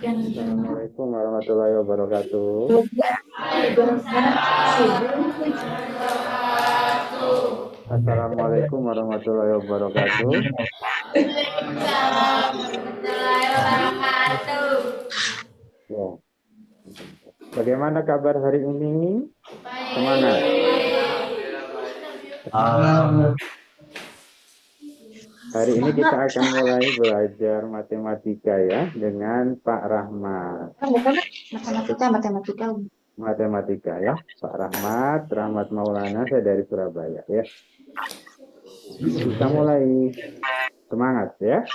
Assalamualaikum warahmatullahi wabarakatuh. Assalamualaikum warahmatullahi wabarakatuh. Ya. Bagaimana kabar hari ini? Semangat. Hari ini kita akan mulai belajar matematika ya dengan Pak Rahmat. Matematika. Matematika ya, Pak Rahmat, Rahmat Maulana, saya dari Surabaya ya. Kita mulai, semangat ya.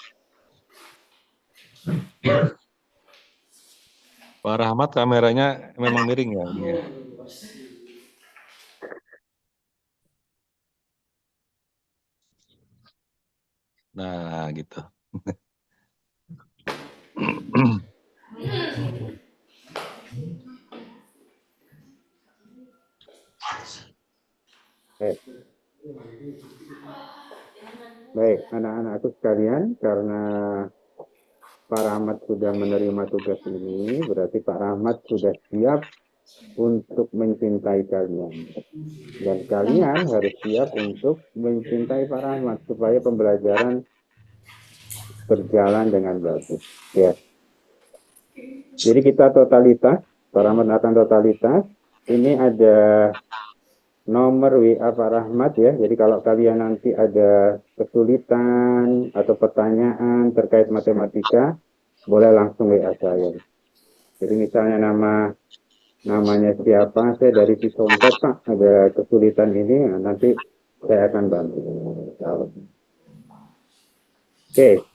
Pak Rahmat kameranya memang miring ya? Nah, gitu. Baik, anak-anakku sekalian, karena Pak Rahmat sudah menerima tugas ini, berarti Pak Rahmat sudah siap untuk mencintai kalian. Dan kalian harus siap untuk mencintai Pak Rahmat supaya pembelajaran berjalan dengan bagus. Ya. Jadi kita totalitas, Pak Rahmat akan totalitas. Ini ada nomor WA Pak Rahmat ya. Jadi kalau kalian nanti ada kesulitan atau pertanyaan terkait matematika, boleh langsung WA saya. Jadi misalnya namanya siapa, saya dari Cisompet Pak, ada kesulitan ini, nanti saya akan bantu. Oke,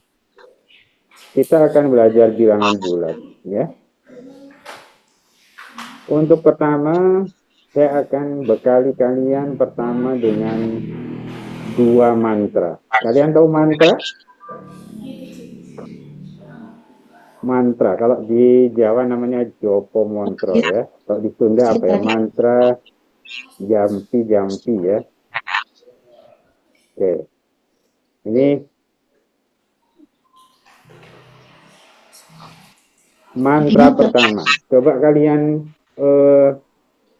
kita akan belajar bilangan bulat ya. Untuk pertama, saya akan bekali kalian pertama dengan 2 mantra. Kalian tahu mantra? Mantra, kalau di Jawa namanya Jopo Montro ya. Kalau di Sunda apa ya? Mantra jampi-jampi ya. Oke. Ini mantra pertama. Coba kalian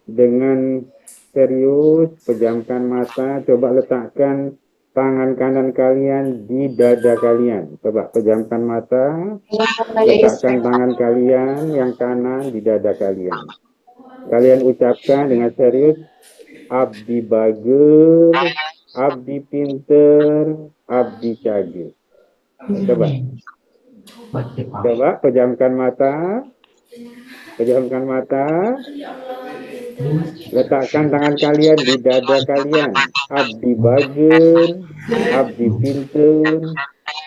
dengan serius pejamkan mata, coba letakkan tangan kanan kalian di dada kalian. Coba pejamkan mata, letakkan tangan kalian yang kanan di dada kalian. Kalian ucapkan dengan serius, abdi bager, abdi pinter, abdi cage. Coba. Coba pejamkan mata. Pejamkan mata. Letakkan tangan kalian di dada kalian. Abdi bager, abdi pinter,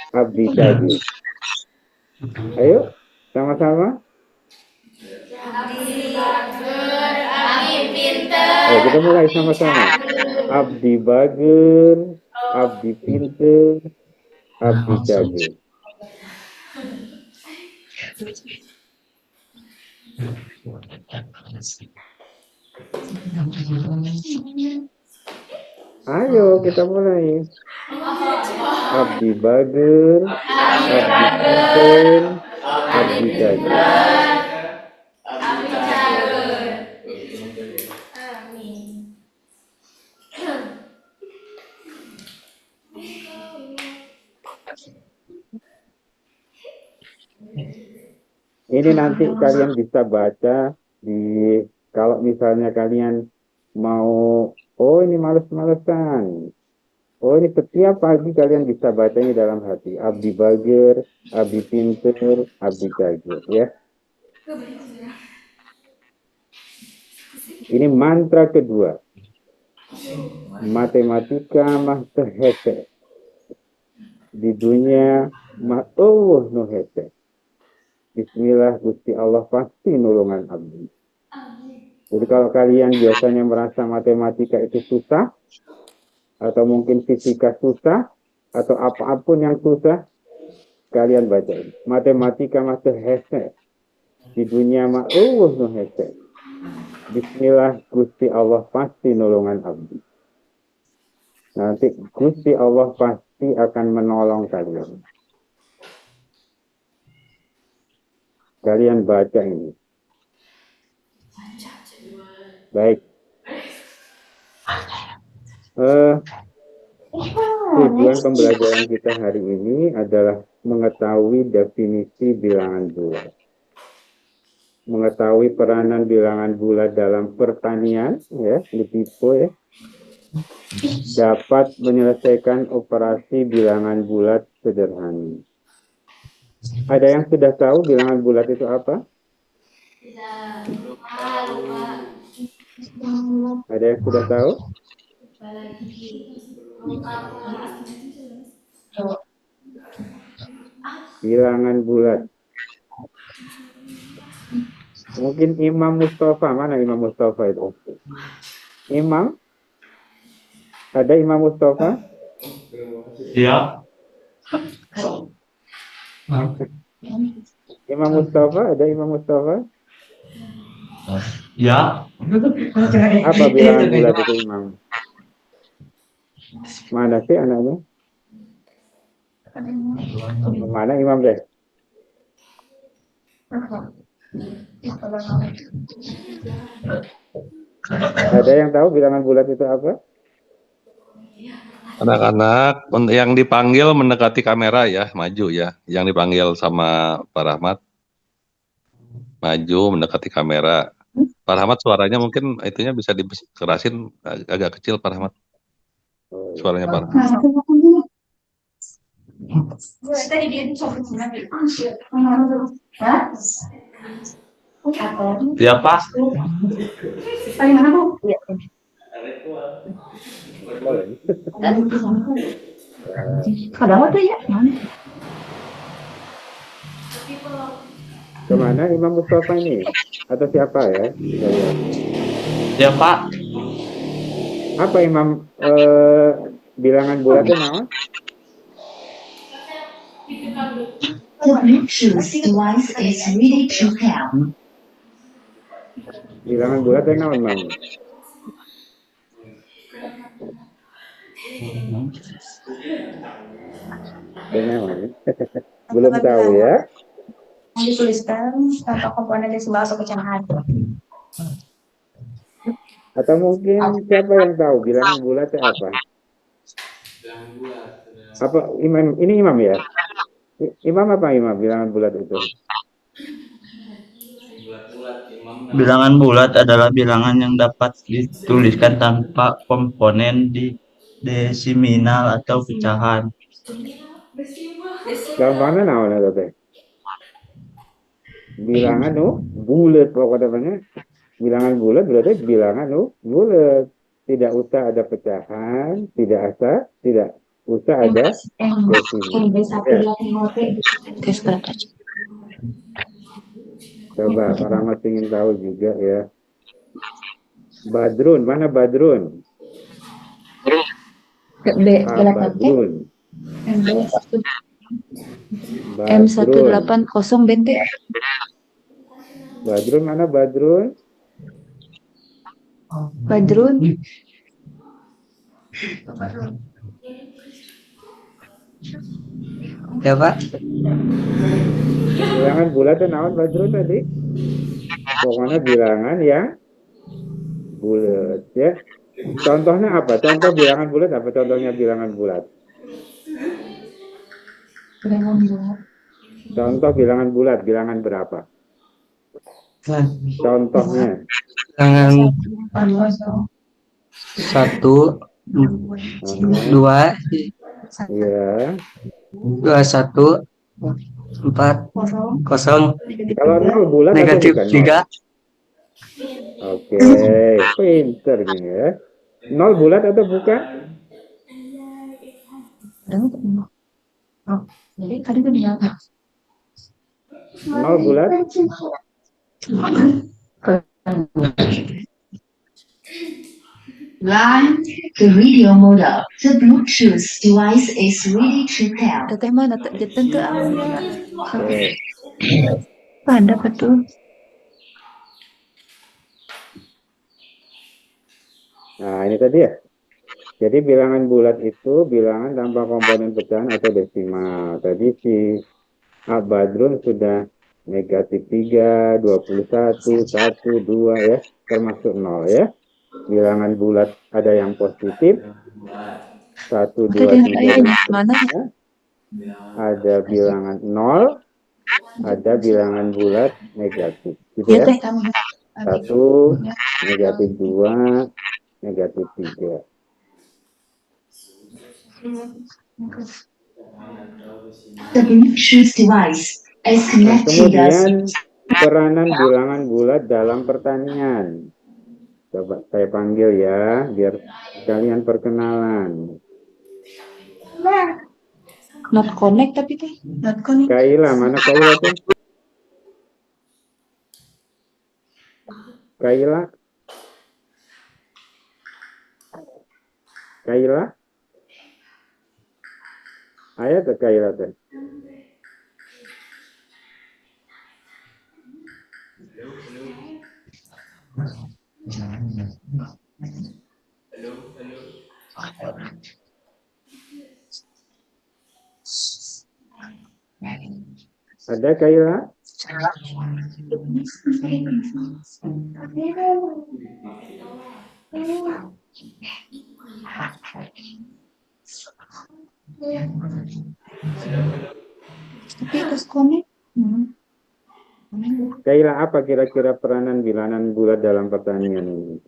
abdi cage. Ayo, sama-sama. Ayo kita mulai sama-sama. Abdi bager, abdi pinter, abdi cage. Ayo kita mulai. Abdi bager, abdi pinter, abdi cage. Ini nanti kalian bisa baca di, kalau misalnya kalian mau, oh ini males-malesan. Oh ini setiap pagi kalian bisa baca ini dalam hati. Abdi bager, abdi pinter, abdi cage ya. Ini mantra kedua. Matematika mah tehese. Di dunia mah no hese. Bismillah Gusti Allah pasti nulungan abdi. Jadi kalau kalian biasanya merasa matematika itu susah, atau mungkin fisika susah, atau apapun yang susah, kalian baca ini. Matematika masih hese. Di dunia mah no hese. Bismillah Gusti Allah pasti nulungan abdi. Nanti Gusti Allah pasti akan menolong kalian. Kalian baca ini. Baik. Tujuan pembelajaran kita hari ini adalah mengetahui definisi bilangan bulat. Mengetahui peranan bilangan bulat dalam pertanian, ya, di tipe, ya. Dapat menyelesaikan operasi bilangan bulat sederhana. Ada yang sudah tahu bilangan bulat itu apa? Ada yang sudah tahu? Bilangan bulat. Mungkin Imam Mustafa, mana Imam Mustafa itu? Imam? Ada Imam Mustafa? Ya. Imam Mustafa, ada Imam Mustafa? Ya. Apa bilangan bulat itu Imam? Mana sih anaknya? Mana Imam deh? Ada yang tahu bilangan bulat itu apa? Anak-anak yang dipanggil mendekati kamera ya, maju ya. Yang dipanggil sama Pak Rahmat, maju mendekati kamera. Pak Rahmat suaranya mungkin itunya bisa dikerasin agak kecil Pak Rahmat. Suaranya Pak Rahmat. Siapa? Kadang tuh ya. Kemana Imam Mustafa ini? Atau siapa ya? Siapa? Apa Imam bilangan bulatnya nama? The Bluetooth device is ready to pair. Bilangan bulatnya nama Imam? Belum tahu ya? Yang dituliskan contoh komponen desimal atau pecahan. Atau mungkin siapa yang tahu bilangan bulatnya apa? Apa Imam? Ini Imam ya? Imam apa Imam bilangan bulat itu? Bilangan bulat adalah bilangan yang dapat dituliskan tanpa komponen di desimal atau pecahan. Gampangnya namanya teh. Bilangan bulat pokoknya. Bilangan bulat berarti bilangan bulat. Tidak usah ada pecahan, tidak usah ada desimal. Coba Pak Rahmat ingin tahu juga ya. Badrun, mana Badrun? Badrun. M180 Bente. Badrun mana Badrun? Badrun. Ya Pak? Bilangan bulatnya naon Badrun tadi? Pokoknya bilangan yang bulat ya. Contohnya apa? Contoh bilangan bulat apa? Contohnya bilangan bulat. Contoh bilangan bulat, bilangan berapa? Contohnya. Bilangan 1, 2, Ya. 21, 4, 0. Kalau nol bulat Negatif atau bukan 3. Oke, pinter gini ya. Nol bulat atau bukan? Nol bulat? Line the radio model. The Bluetooth device is ready to pair. Teteh mana tentu awalnya. Oke. Pada betul. Nah, ini tadi ya. Jadi bilangan bulat itu bilangan tanpa komponen pecahan atau desimal. Tadi si Badrun sudah negatif 3, 21, 1, 2 ya, termasuk 0 ya. Bilangan bulat ada yang positif, 1, 2, 3, dan seterusnya. Ada bilangan 0, ada bilangan bulat negatif. Gitu ya. 1, negatif 2, negatif 3. The Bluetooth device is Nah, connected as kemudian peranan bilangan bulat dalam pertanian. Coba saya panggil ya, biar kalian perkenalan. Not connect tapi teh. Not connect. Kaila, mana Kaila tuh? Kaila? Kaila? Ayo tuh Kaila tuh. Ada Kaila? Tapi terus connect. Kaila, apa kira-kira peranan bilangan bulat dalam pertanian ini?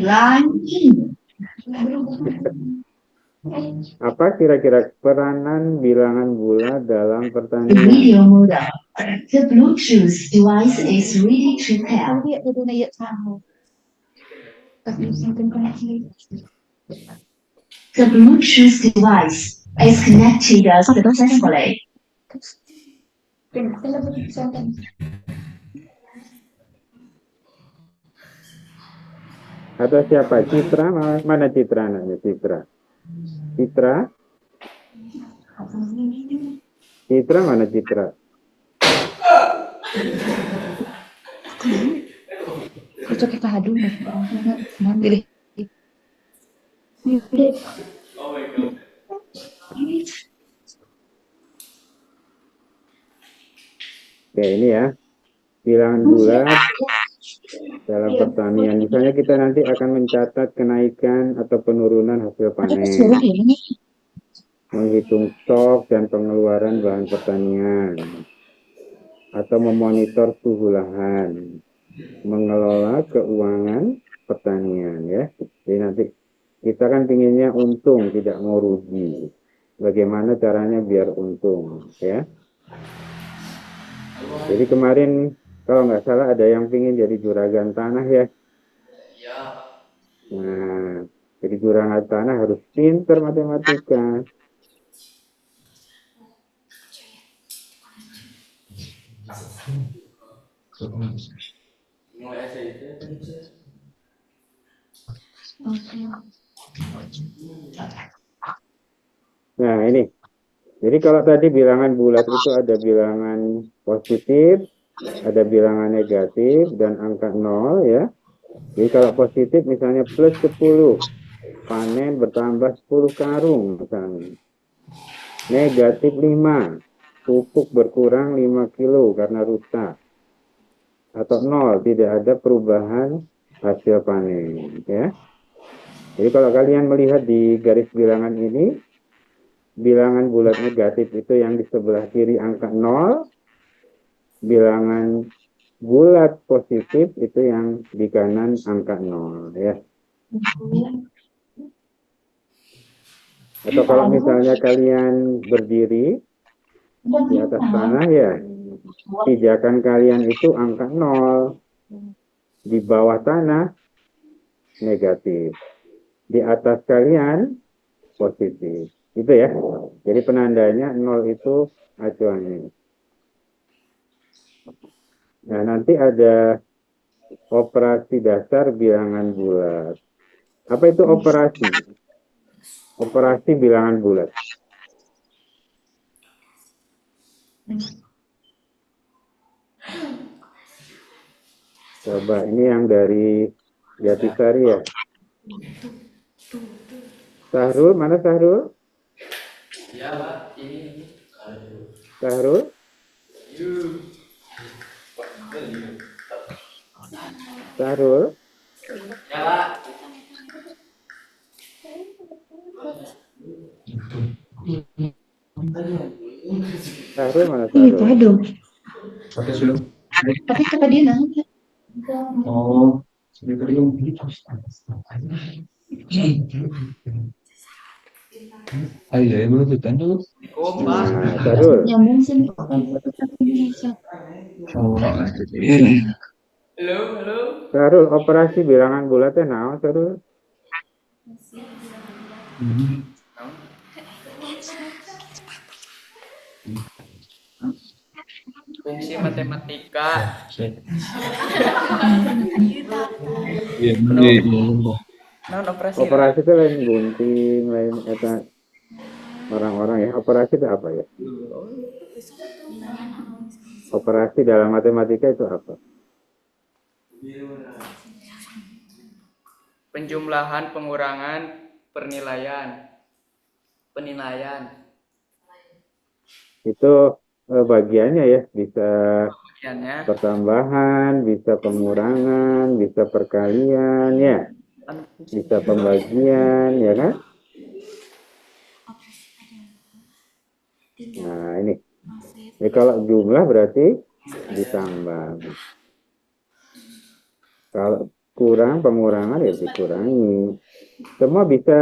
line in. Apa kira-kira peranan bilangan bulat dalam The pertanian? video modem. The Bluetooth device is ready to pair. Dia udah nanya sama. Tapi simpen koneksi. The Bluetooth device is connected successfully. Atau siapa? Citra? Mana Citra namanya? Citra? Citra? Citra mana Citra? Kocok kita hadu nih. Ngambil. Oke, ini ya. Bilangan bulat dalam pertanian. Misalnya kita nanti akan mencatat kenaikan atau penurunan hasil panen, menghitung stok dan pengeluaran bahan pertanian, atau memonitor suhu lahan, mengelola keuangan pertanian ya. Jadi nanti kita kan pinginnya untung, tidak mau rugi. Bagaimana caranya biar untung ya. Jadi kemarin kalau nggak salah ada yang pingin jadi juragan tanah ya. Nah, jadi juragan tanah harus pinter matematika. Nah ini, jadi kalau tadi bilangan bulat itu ada bilangan positif, ada bilangan negatif, dan angka 0 ya. Jadi kalau positif misalnya plus 10, panen bertambah 10 karung misalnya. Negatif 5, pupuk berkurang 5 kilo karena rusak. Atau 0, tidak ada perubahan hasil panen ya. Jadi kalau kalian melihat di garis bilangan ini, bilangan bulat negatif itu yang di sebelah kiri angka 0, bilangan bulat positif itu yang di kanan angka 0 ya. Atau kalau misalnya kalian berdiri di atas tanah ya, pijakan kalian itu angka 0, di bawah tanah negatif, di atas kalian positif. Itu ya. Jadi penandanya 0 itu acuannya. Nah, nanti ada operasi dasar bilangan bulat. Apa itu operasi? Operasi bilangan bulat. Coba ini yang dari Jatisari ya. Sahrul, mana Sahrul? Sahrul? Sahrul? Sahrul mana Sahrul? Aduh, Oke, sudah. tapi kata dia nanya. Oh, ayo ya belum tuh dulu. Nah, Sahrul. Nyambung sih Indonesia. Oh, Sahrul, operasi bilangan bulatnya naon, Sahrul? Fungsi matematika. iya, Non operasi. Operasi itu lain gunting, lain eta orang-orang ya. Operasi itu apa ya? Operasi dalam matematika itu apa? Penjumlahan, pengurangan, penilaian. Itu bagiannya ya, bisa Bagiannya. pertambahan, bisa pengurangan, bisa perkalian ya, bisa pembagian ya kan? Nah ini, kalau jumlah berarti ditambah. Kalau kurang pengurangan ya dikurangi. Semua bisa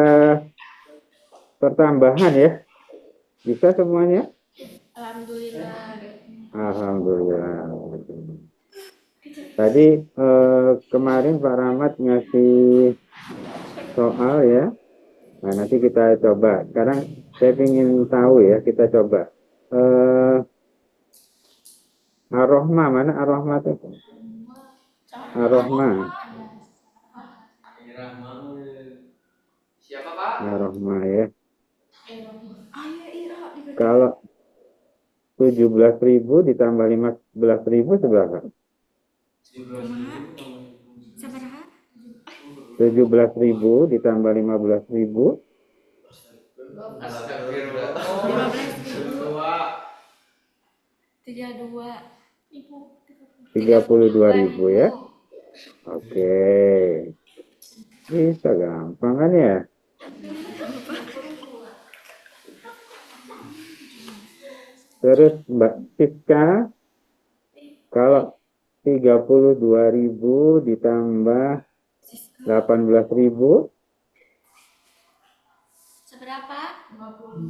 pertambahan ya, bisa semuanya. Alhamdulillah. Tadi kemarin Pak Rahmat ngasih soal ya. Nah, nanti kita coba. Sekarang saya ingin tahu ya, kita coba. Ar-Rahma, mana Ar-Rahma itu? Ar-Rahma. Siapa, Pak? Ar-Rahma ya. Kalau 17.000 ditambah 15.000 seberapa? 17.000 ditambah 15.000 32.000 ya. Oke. Bisa gampang kan ya? Terus Mbak Siska, kalau 32.000 ditambah 18.000 seberapa?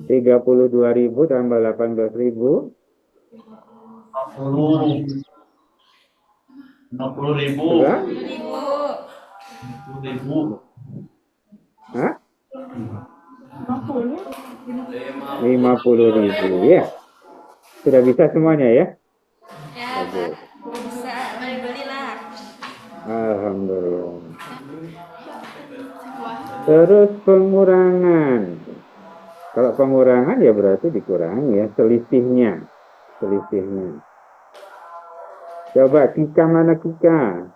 32.000 tambah 18.000 50.000. berapa? 50.000. Hah? 50.000 ya. Sudah bisa semuanya ya? Ya, Pak. Bisa beli-belilah. Alhamdulillah. Terus pengurangan. Kalau pengurangan ya berarti dikurangi ya, selisihnya. Coba Kika, mana Kika?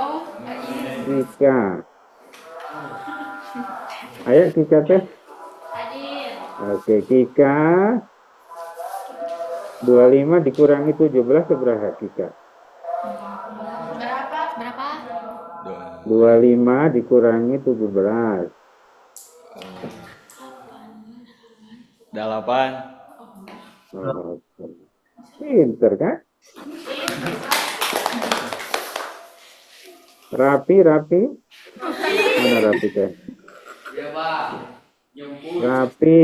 Oh, ini. Kika. Ayo Kika teh. Hadir. Oke, Kika. 25 dikurangi 17 seberapa Kika? Berapa? 25 dikurangi 17. 8. Oh, pinter kan? Rapi. Mana Rapi teh? Iya, Pak. Rapi.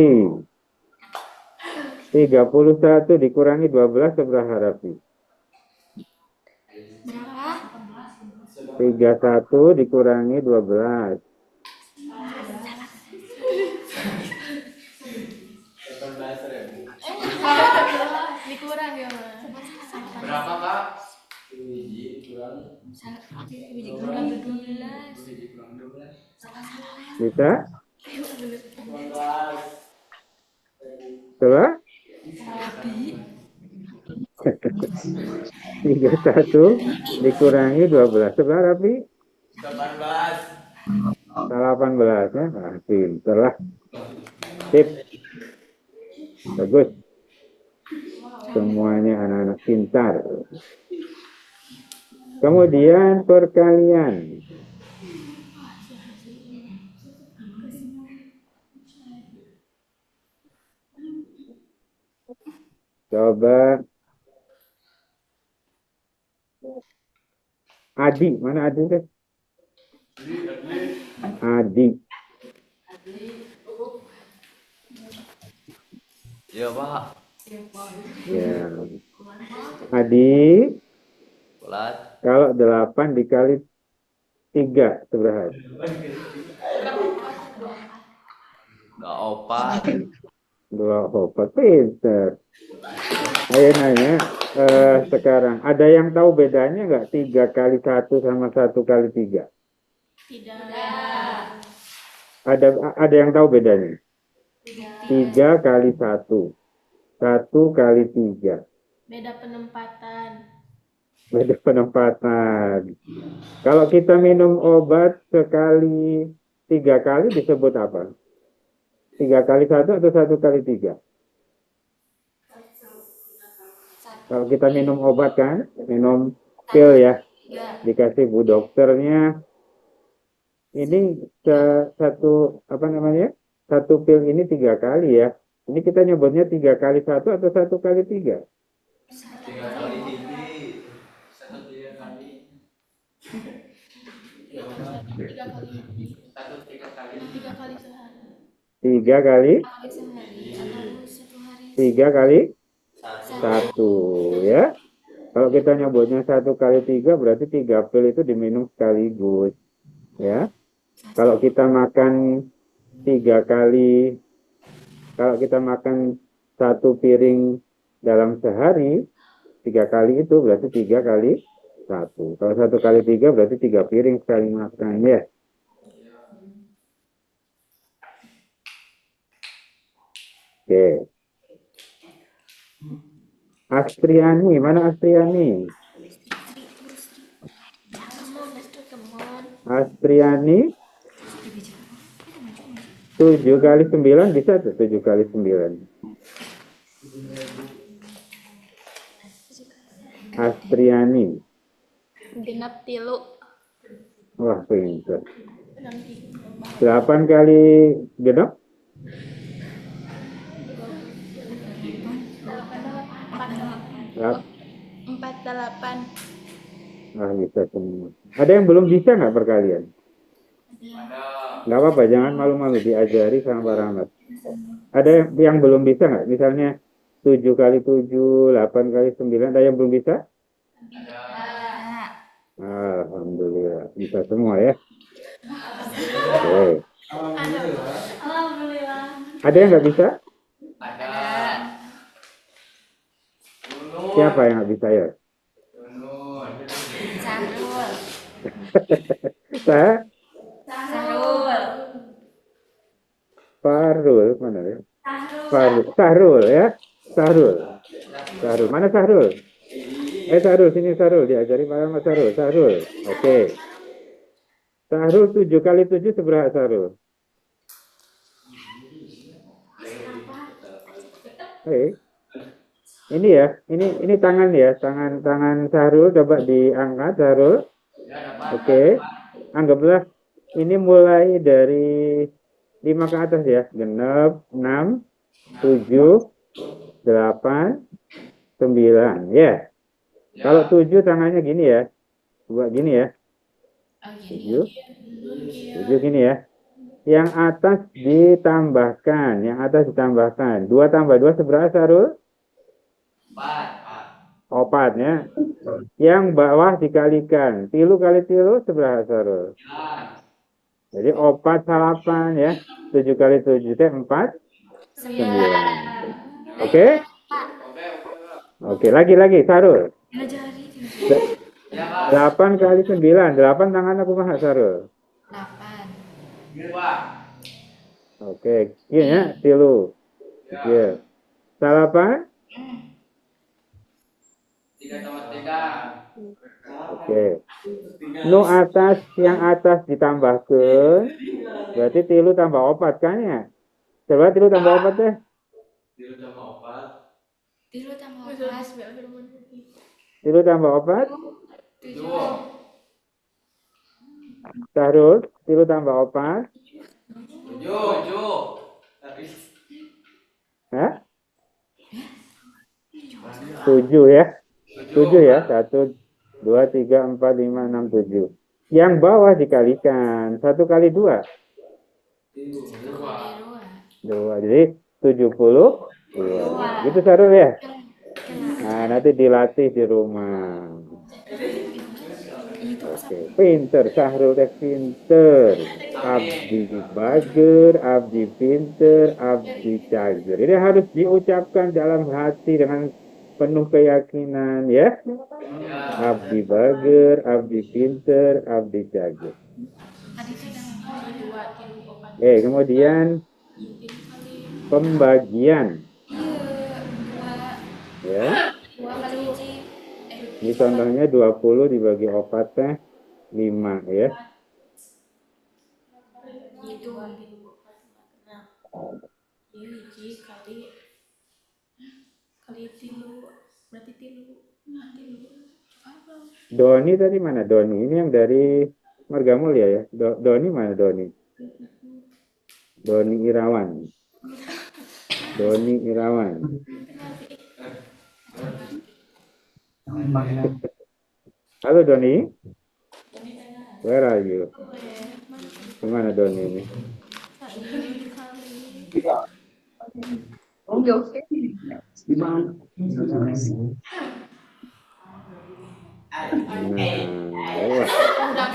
31 dikurangi 12 seberapa Rapi? Berapa? 31 dikurangi 12. Dikurang ya, Mas. Berapa, Pak? Biji kurang 12. Bisa? Coba? 31 dikurangi 12 seberapa Rapi? 18. 18 ya. Nah, pinter lah. Sip. Bagus. Semuanya anak-anak pintar. Kemudian perkalian. Coba Adi, mana Adi deh? Adi. Iya Pak. Ya. Adi, Bulat. kalau 8 dikali 3 seberapa? Udah opat. 24, pinter. Ayo nanya, sekarang ada yang tahu bedanya nggak 3 kali 1 sama 1 kali 3? Tidak. Ada yang tahu bedanya? 3 kali 1, 1 kali 3. Beda penempatan. Beda penempatan. Kalau kita minum obat sekali 3 kali disebut apa? 3 kali 1 atau 1 kali 3? Kalau kita minum obat kan, minum pil ya, dikasih bu dokternya, ini satu apa namanya? Satu pil ini 3 kali ya. Ini kita nyebutnya 3 kali 1 atau 1 kali 3? 3 kali tinggi. 3 kali. 3 kali. 3 kali. 3 kali sehari. 3 kali? Sehari atau 1 hari. 3 kali 1 ya. Kalau kita nyebutnya 1 kali 3 berarti 3 pil itu diminum sekaligus ya. Kalau kita makan 3 kali, kalau kita makan 1 piring dalam sehari, 3 kali itu berarti 3 kali 1. Kalau 1 kali 3 berarti 3 piring sekali makan ya. Oke. Astriani, mana Astriani? Astriani 7 kali 9 bisa tuh, 7 kali 9. Astriani. Genap tilu. Wah, pintar. 8 kali genap? 48. Wah, bisa semua. Ada yang belum bisa nggak perkalian? Nggak apa-apa, jangan malu-malu, diajari sama Pak Rahmat. Ada yang belum bisa nggak? Misalnya 7 kali 7, 8 kali 9, ada yang belum bisa? Alhamdulillah, bisa semua ya. Oke. Alhamdulillah. Ada yang nggak bisa? Ada. Siapa yang nggak bisa ya? Sahrul. Saya? Sahrul. Farul, mana ya? Sahrul ya? Sahrul. Mana Sahrul? Sahrul, sini Sahrul, diajari sama Sahrul. Sahrul, oke. Sahrul 7 kali 7 seberapa Sahrul? Ini ya, ini tangan ya, tangan Sahrul coba diangkat Sahrul. Oke. Anggaplah ini mulai dari 5 ke atas ya. Genep, 6, 7, 8, 9 ya. Kalau 7 tangannya gini ya. Buat gini ya. 7. 7 gini ya. Yang atas ditambahkan, 2 tambah 2 seberapa Sahrul? 4 ya. Yang bawah dikalikan. 3 kali 3 seberapa Sahrul? Jadi 4 salapan ya. 7 kali 7 itu 4, 9. Oke? Oke, lagi Sahrul. 8 kali 9. 8 tangan aku mah Sahrul. 8. Oke, iya ya, 3. Iya. Salapan? 3 tambah 3. Oke. Nu atas, yang atas ditambahkan, berarti 3 tambah 4 kan ya? Coba tilu tambah opat deh. Tilu tambah opat. Tilu tambah opat. Tilu tambah opat. Tujuh. Sahrul, tilu tambah opat. Tujuh. Hah? 7 ya. 7 ya. 1, 2, 3, 4, 5, 6, 7. Yang bawah dikalikan. 1 kali 2. 2. Jadi 72. Gitu Sahrul ya. Nah, nanti dilatih di rumah. Oke, pinter. Sahrul teh pinter. Abdi bager, abdi pinter, abdi cager. Ini harus diucapkan dalam hati dengan penuh keyakinan ya. Abdi bager, abdi pinter, abdi cager. Kemudian pembagian. Ya. Ini contohnya 20 dibagi 4 teh 5 ya. Itu hiji kali tilu berarti tilu. Doni tadi mana Doni? Ini yang dari Marga Mulia ya. Doni mana Doni? Doni Irawan. Doni Irawan. Halo Doni. Where are you? Gimana Doni ini? Wah,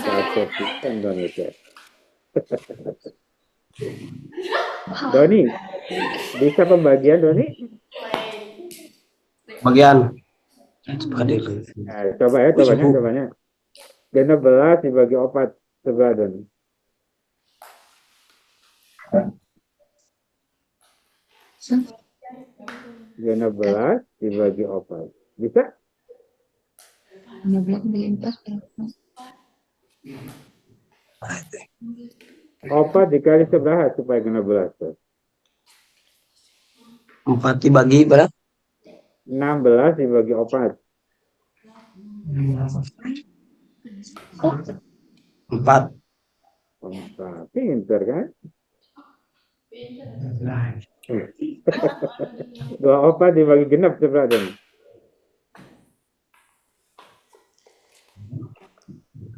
cocok pisan Doni teh. Doni, bisa pembagian Doni? Bagian. Nah, cobanya. 16 dibagi 4 sebelah Doni. 16 dibagi 4. Bisa? 4 dikali sebelah supaya 16 tuh. 4 dibagi berapa? 16 dibagi 4. 4. 4. Pinter kan? 2 dibagi genap sebelah Doni.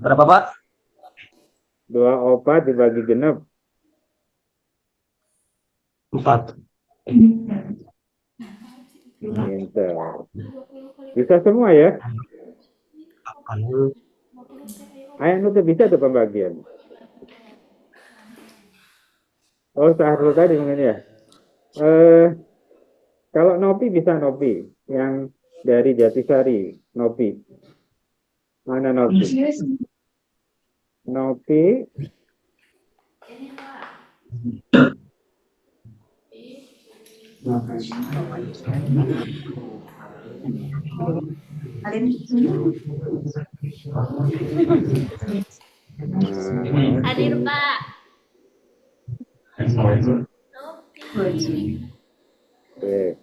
Berapa, Pak? 2 dibagi genap. 4. Pinter. Bisa semua ya? Ayo nu tuh bisa tuh pembagian. Oh, Sahrul tadi mungkin ya. Kalau Nopi bisa Nopi. Yang dari Jatisari. Nopi. Mana Nopi? Nopi. Hadir Pak. Oke.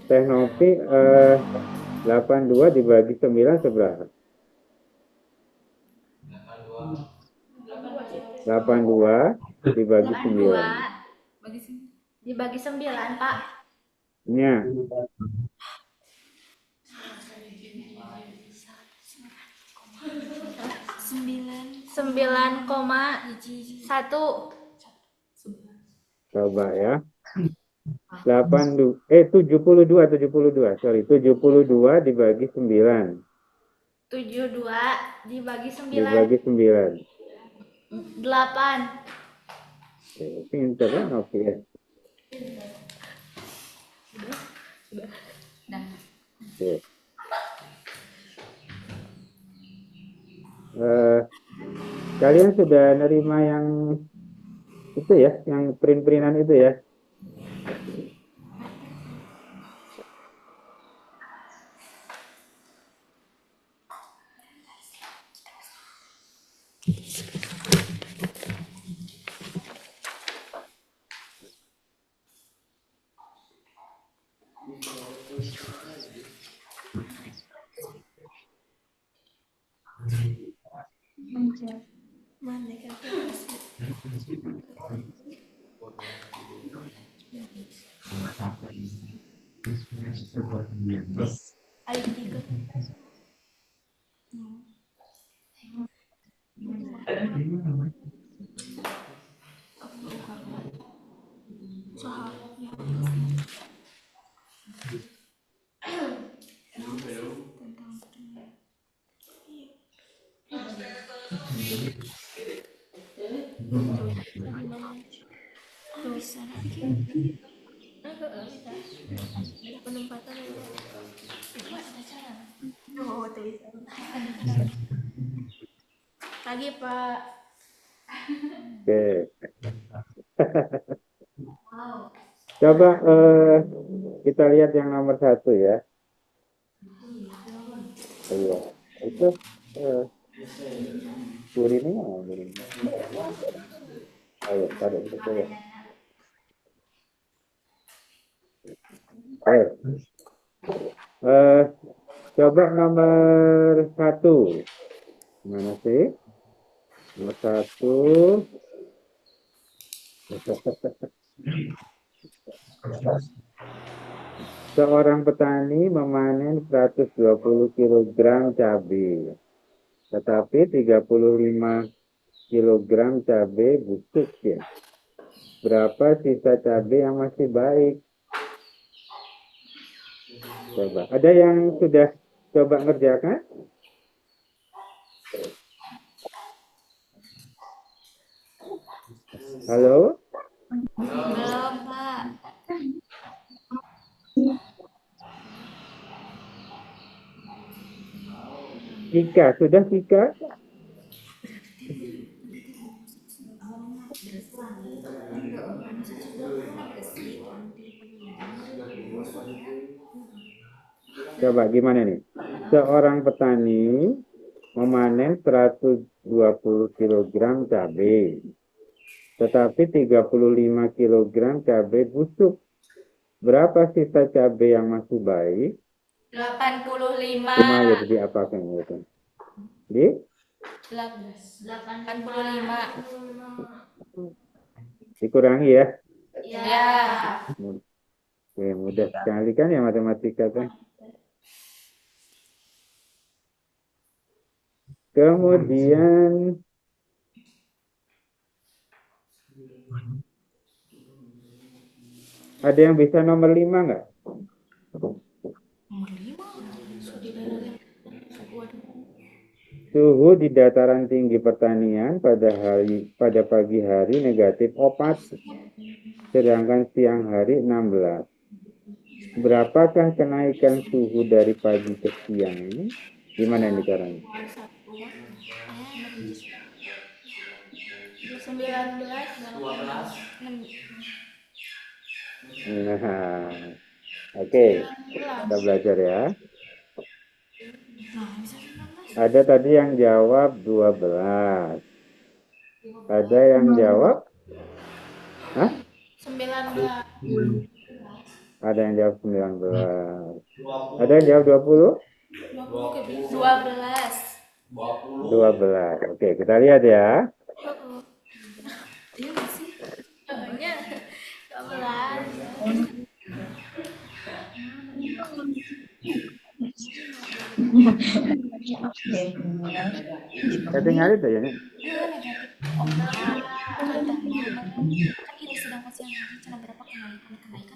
Teh Nopi 82 dibagi 9 seberapa? 82 dibagi 9. Dibagi 9, Pak. Nya. 9,1. Coba ya. 72. Sorry, 72 dibagi 9. 72 dibagi 9. Dibagi 9. 8. Pinter kan Nopi ya. Oke. Kalian sudah nerima yang itu ya, yang print-printan itu ya. Ayo tiga. Bisa. Penempatan oh, tulisan. Lagi, Pak. Oke. Coba kita lihat yang nomor 1 ya. Iya. Itu ini mana? Ayo, taruh itu coba. Ayo. Coba nomor 1. Mana sih? Nomor 1. Seorang petani memanen 120 kg cabai, tetapi 35 kg cabai busuk ya. Berapa sisa cabai yang masih baik? Coba. Ada yang sudah coba ngerjakan? Halo? Belum, Pak. Ika, sudah Ika? Coba gimana nih? Seorang petani memanen 120 kg cabai, tetapi 35 kg cabai busuk. Berapa sisa cabai yang masih baik? 85. Cuma ya jadi apa kan gitu. Di 85. dikurangi ya. Ya. Oke, mudah sekali kan ya matematika kan. Kemudian ada yang bisa nomor 5 nggak? Suhu di dataran tinggi pertanian pada pagi hari negatif 4, sedangkan siang hari 16. Berapakah kenaikan suhu dari pagi ke siang ini? Gimana ini caranya? 19. 12. Nah, oke, kita belajar ya. Ada tadi yang jawab 12. Ada yang jawab? Hah? 19. Ada yang jawab 19. Ada yang jawab 20? 12. 12. Oke, kita lihat ya. Iya nggak sih? Soalnya 12. Saya tinggal itu ya. Kan ini sedangkan siang hari cara berapa kenaikan.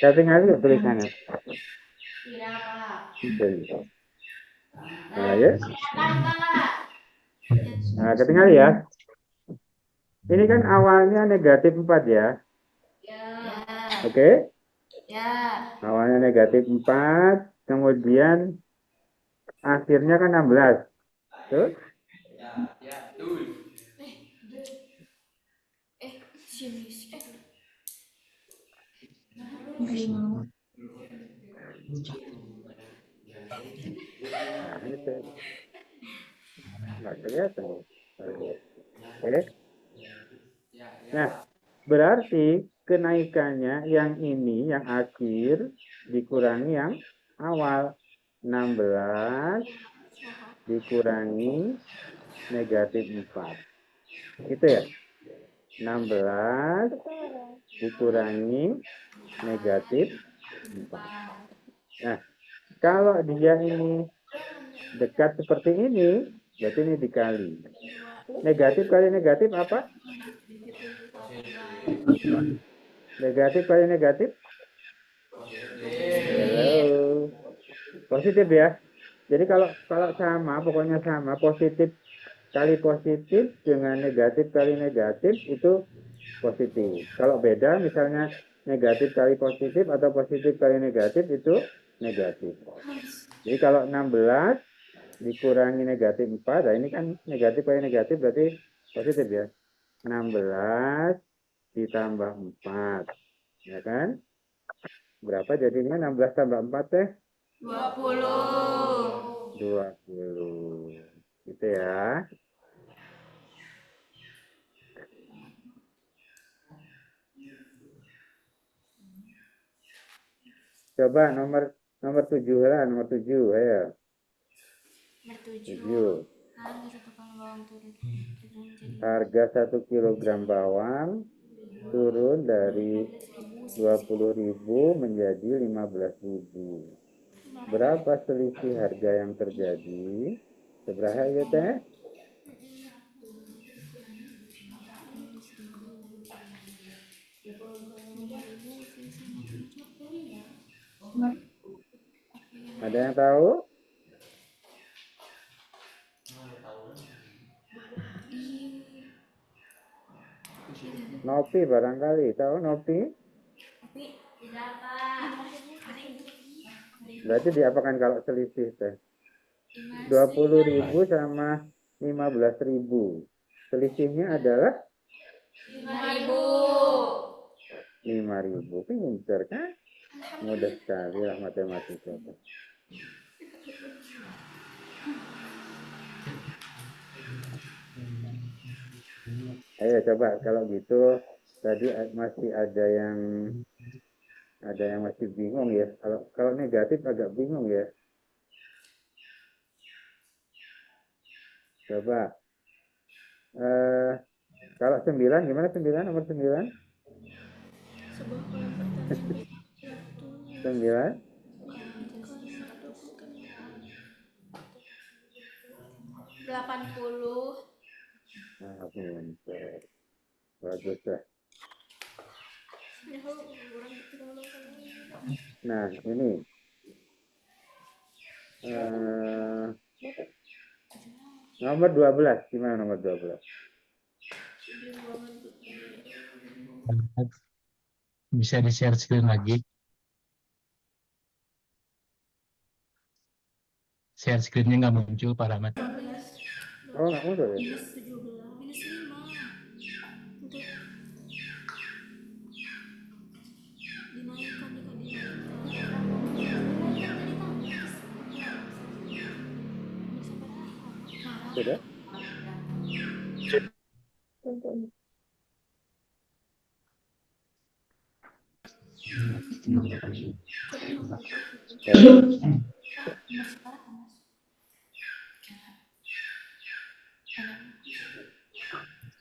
Saya tinggal itu tulisannya. Iya, Pak. Nah, ya. Pak. Nah, ketinggal ya. Ini kan awalnya negatif 4 ya. Ya. Oke? Ya. Awalnya negatif 4, kemudian akhirnya kan 16. Tuh. Ya, betul. Sini. Nah, itu. Nggak kelihatan. Oke. Nah, Berarti kenaikannya yang ini, yang akhir, dikurangi yang awal. 16 dikurangi negatif 4. Itu ya? 16 dikurangi negatif 4. Nah, kalau dia ini dekat seperti ini, berarti ini dikali. Negatif kali negatif apa? Negatif kali negatif? Hello. Positif ya. Jadi kalau sama, pokoknya sama, positif kali positif dengan negatif kali negatif itu positif. Kalau beda, misalnya negatif kali positif atau positif kali negatif itu negatif. Jadi kalau 16 dikurangi negatif 4, nah ini kan negatif kali negatif berarti positif ya. 16 ditambah 4, ya kan? Berapa jadinya 16 tambah 4 teh? 20. Gitu ya. Coba nomor 7 lah, nomor 7 ayo. Bertujuh. 7. Harga 1 bawang turun jadi Harga 1 kilogram bawang turun dari 20.000 menjadi 15.000. Berapa selisih harga yang terjadi? Seberapa ya teh? Ada yang tahu? Nopi barangkali. Tahu Nopi? Berarti diapakan kalau selisih teh? 20.000 sama 15.000. Selisihnya adalah 5.000. Pinter kan? Mudah sekali lah matematika. Ayo coba kalau gitu tadi masih ada yang masih bingung ya. Kalau negatif agak bingung ya. Coba kalau 9 gimana 9 nomor 9? 9 80. nah, pinter. Bagus lah. Nah ini nomor 12 gimana nomor 12? Bisa di-share screen lagi. Share screen-nya nggak muncul, Pak Rahmat. Oh nggak muncul ya? Minus 5. Untuk dinaikkan Sudah?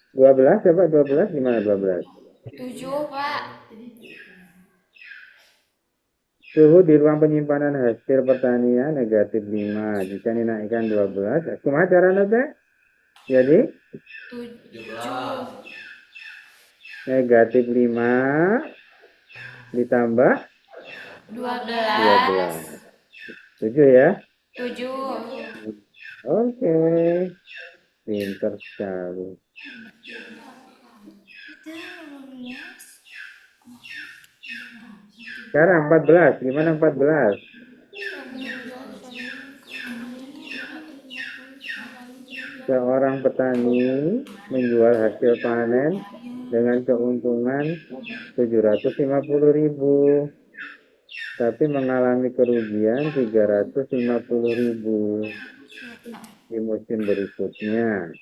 Dua belas coba 12 gimana 12? 7, Pak. Suhu di ruang penyimpanan hasil pertanian negatif 5. Jika dinaikkan 12, kumaha caranya teh? Jadi 7. negatif 5 ditambah 12. 7 ya? 7. Oke. Pinter sekali. Sekarang 14. Gimana 14? Seorang petani menjual hasil panen dengan keuntungan 750.000, tapi mengalami kerugian 350.000 di musim berikutnya.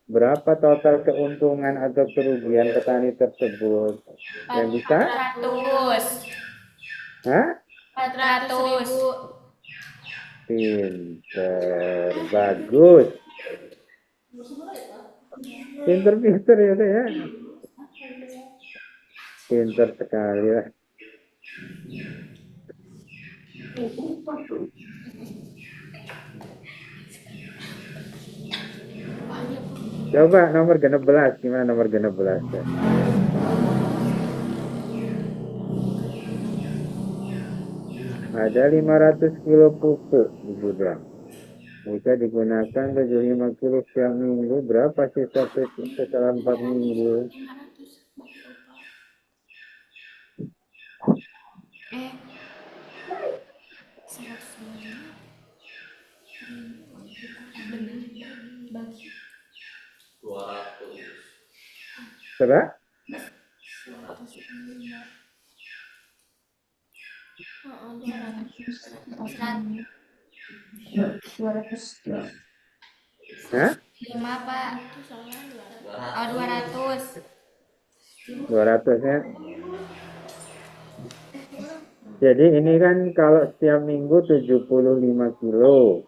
Berapa total keuntungan atau kerugian petani tersebut? Yang bisa? 400. Hah? 400. Pinter, bagus. Pinter ya Teh, ya. Pinter sekali lah. Coba nomor 16, gimana nomor 16? Teh? Ada 500 kilo pupuk di gudang. Jika digunakan 75 kilo setiap minggu, berapa sisa pupuk setelah 4 minggu? 200. Coba? 200. Hah? 5 Pak. Oh 200. 200 ya. Jadi ini kan kalau setiap minggu 75 kilo.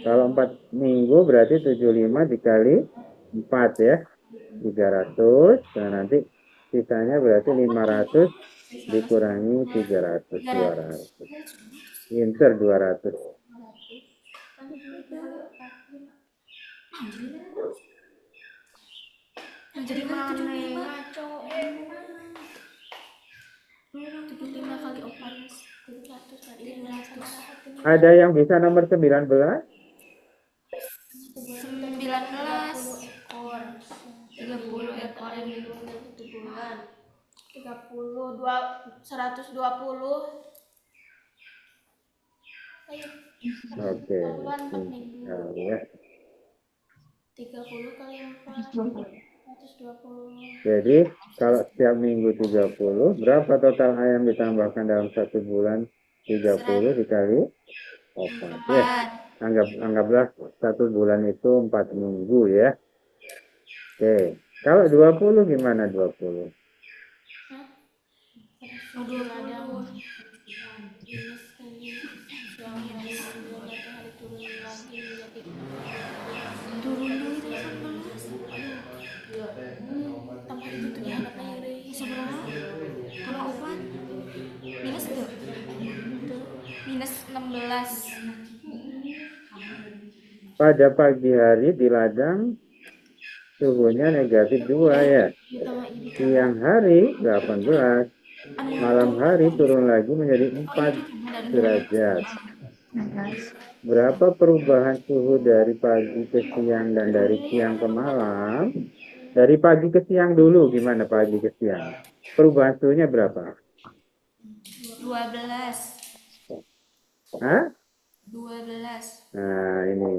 Kalau 4 minggu berarti 75 dikali 4 ya. 300. Nah nanti sisanya berarti 500 dikurangi 300. 200. Pinter 200. Jadi kan 75 75 kali 4 700 Ada yang bisa nomor 19? 19 30 ekor ini 1 bulan 32 120. Ayo. Oke. Bulan 4 minggu. Nah, ya. 30 kali 4 120. Jadi kalau setiap minggu 30, berapa total ayam ditambahkan dalam 1 bulan? 30 dikali 4. Ya, anggaplah 1 bulan itu 4 minggu ya. Oke, kalau 20 gimana 20? Minus 16. Pada pagi hari di ladang suhunya negatif 2 ya. Siang hari 18, malam hari turun lagi menjadi 4 derajat. Berapa perubahan suhu dari pagi ke siang dan dari siang ke malam? Dari pagi ke siang dulu, gimana pagi ke siang? Perubahan suhunya berapa? 12. Hah? 12. Nah, ini.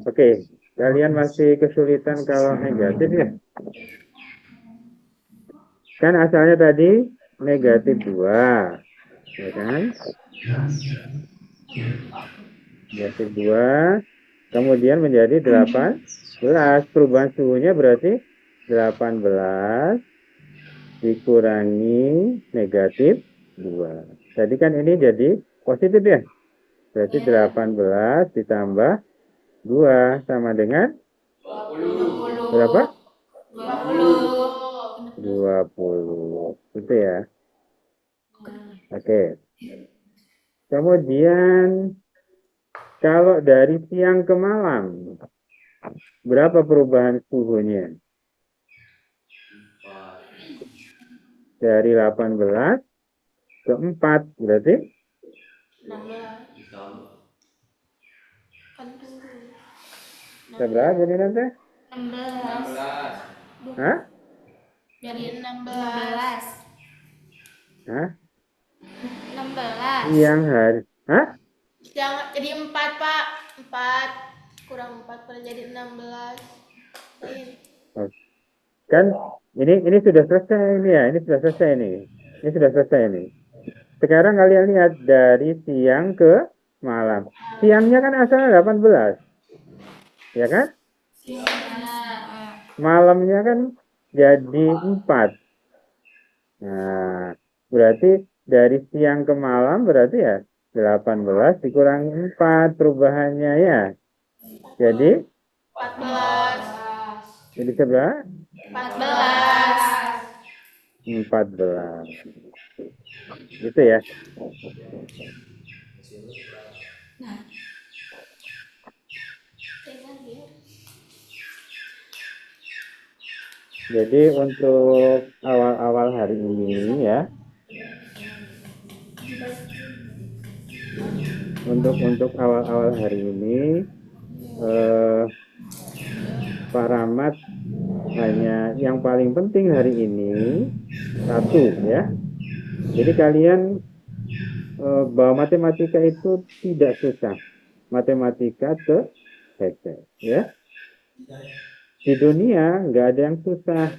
Oke, kalian masih kesulitan kalau negatif ya? Kan asalnya tadi negatif 2, ya kan? Negatif 2, kemudian menjadi 18. Perubahan suhunya berarti 18 dikurangi negatif 2. Tadi kan ini jadi positif ya? Berarti 18 ditambah 2 sama dengan 20. berapa? 20. 20. Gitu ya. Oke. Kemudian kalau dari siang ke malam, berapa perubahan suhunya? Dari 18 ke 4, berarti 16. Kan berapa jadi nanti? 16. Hah? Jadi 16. Hah? 16. Siang hari. Hah? Jadi 4 Pak. 4 kurang 4 pada jadi 16. Kan ini sudah selesai ini ya. Ini sudah selesai ini. Ini sudah selesai ini. Sekarang kalian lihat dari siang ke malam. Siangnya kan asalnya 18. Ya kan? Malamnya kan jadi 4. Nah, berarti dari siang ke malam berarti ya 18 dikurangi 4 perubahannya ya. Jadi 14. jadi seberapa? 14. 14. Gitu ya. Jadi untuk awal-awal hari ini ya. Untuk awal-awal hari ini Pak Rahmat hanya yang paling penting hari ini 1 ya. Jadi kalian bahwa matematika itu tidak susah. Matematika hece ya. Di dunia nggak ada yang susah.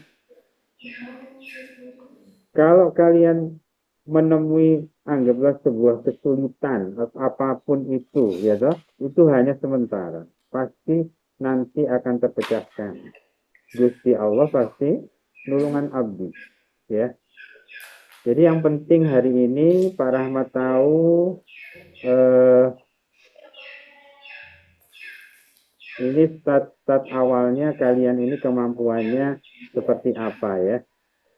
Kalau kalian menemui anggaplah sebuah kesulitan apapun itu ya toh, itu hanya sementara. Pasti nanti akan terpecahkan. Gusti Allah pasti nulungan abdi ya. Jadi yang penting hari ini Pak Rahmat tahu ini start awalnya kalian ini kemampuannya seperti apa ya.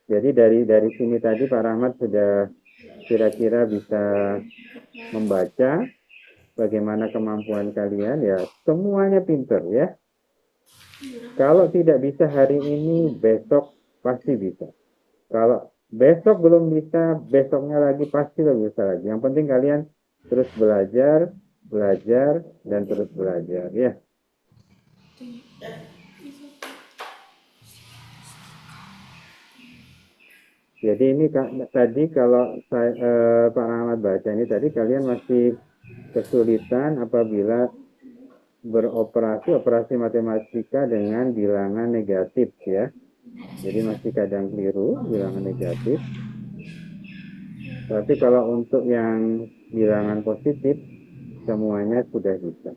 Jadi dari sini tadi Pak Rahmat sudah kira-kira bisa membaca bagaimana kemampuan kalian ya. Semuanya pinter ya. Kalau tidak bisa hari ini, besok pasti bisa. Kalau besok belum bisa, besoknya lagi pasti lebih bisa lagi. Yang penting kalian terus belajar, dan terus belajar ya. Jadi ini tadi kalau Pak Rahmat baca ini tadi kalian masih kesulitan apabila operasi matematika dengan bilangan negatif ya. Jadi masih kadang keliru bilangan negatif. Tapi kalau untuk yang bilangan positif semuanya sudah bisa.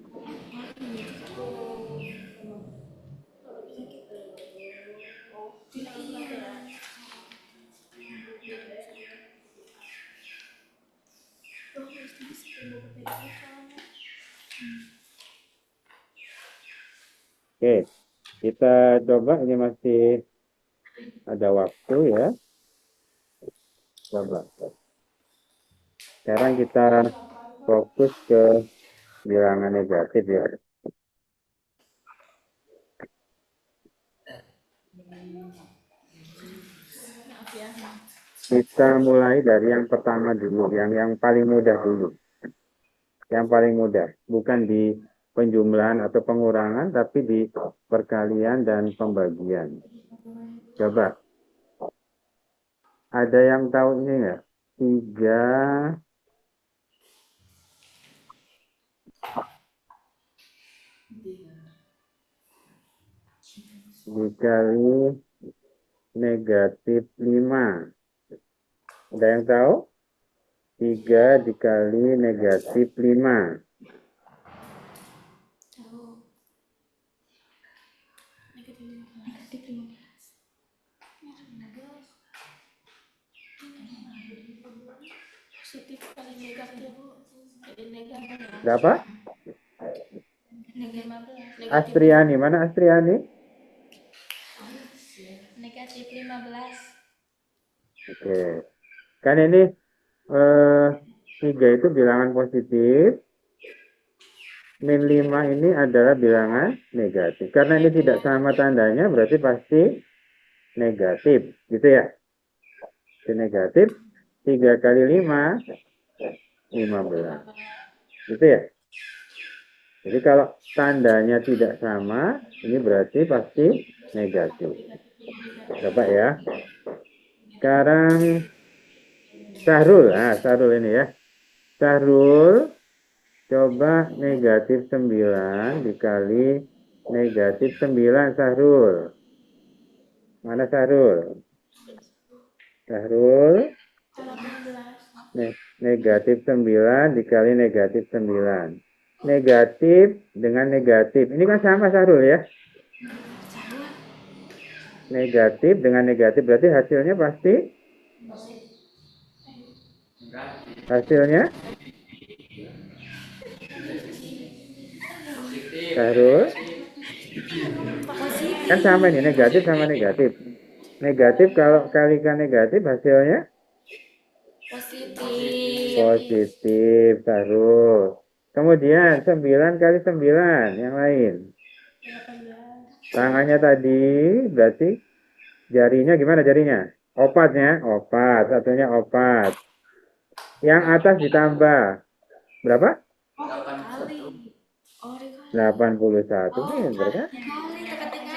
Oke, kita coba, ini masih ada waktu ya. Coba. Sekarang kita fokus ke bilangan negatif ya. Kita mulai dari yang pertama dulu, yang paling mudah dulu. Yang paling mudah, bukan di penjumlahan atau pengurangan, tapi di perkalian dan pembagian. Coba. Ada yang tahu ini nggak? 3 dikali negatif 5. Ada yang tahu? 3 dikali negatif 5. Berapa? Astriani, mana Astriani? Negatif 15. Oke. Kan ini 3 itu bilangan positif. Min 5 ini adalah bilangan negatif. Karena ini tidak sama tandanya, berarti pasti negatif. Gitu ya? Itu negatif. 3 kali 5, 15. Gitu ya? Jadi kalau tandanya tidak sama, ini berarti pasti negatif. Coba ya. Sekarang Sahrul. Nah, Sahrul ini ya. Sahrul, coba negatif 9 dikali negatif 9, Sahrul. Mana Sahrul? Sahrul. Negatif 9 dikali negatif 9. Negatif dengan negatif. Ini kan sama Sahrul ya. Negatif dengan negatif berarti hasilnya pasti hasilnya Sahrul kan sama ini negatif sama negatif. Negatif kalau kalikan negatif hasilnya Positif. positif Sahrul. Kemudian 9 kali 9 yang lain. Tangannya tadi berarti jarinya gimana jarinya? Opatnya, opat. Satunya opat. Yang atas ditambah. Berapa? 81. Pinter kan?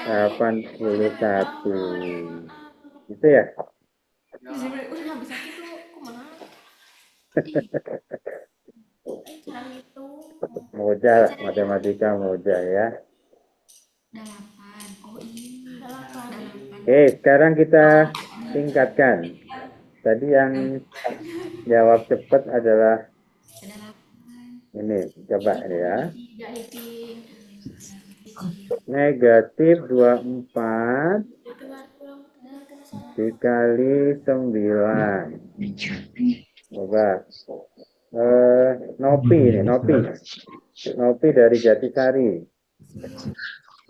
81. Itu ya? Udah bisa gitu, kumaha? Cara itu Moja, matematika moja ya. 8. Oh iya. 8. Oke, sekarang kita tingkatkan. Tadi yang jawab cepat adalah ini. Coba ini ya. Tidak hitting. Negatif 24 dikali 9. Coba. Nopi ini, Nopi. Nopi dari Jatisari.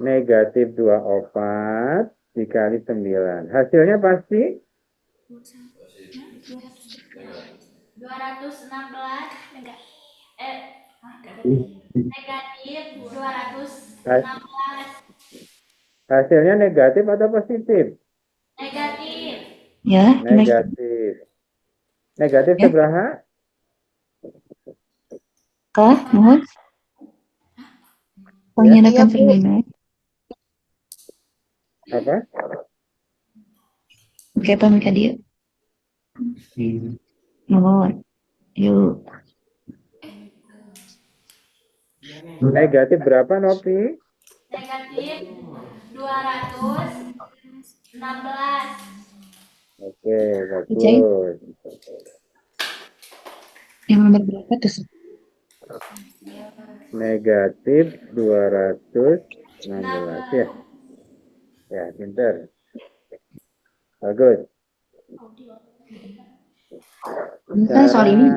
Negatif 24 dikali 9. Hasilnya pasti 216 negatif 216 hasilnya negatif atau positif? negatif. Ya, Negatif. Negatif Ya. seberapa? Kah, mohon. Menggunakan fenomena. Apa? Oke, pamika dia. Mohon. Yuk. Negatif berapa, Nopi? Negatif 216. Oke, bagus. Yang nomor berapa tuh? Negatif 216 ya. Ya, pinter. Bagus. Bukan soal ini.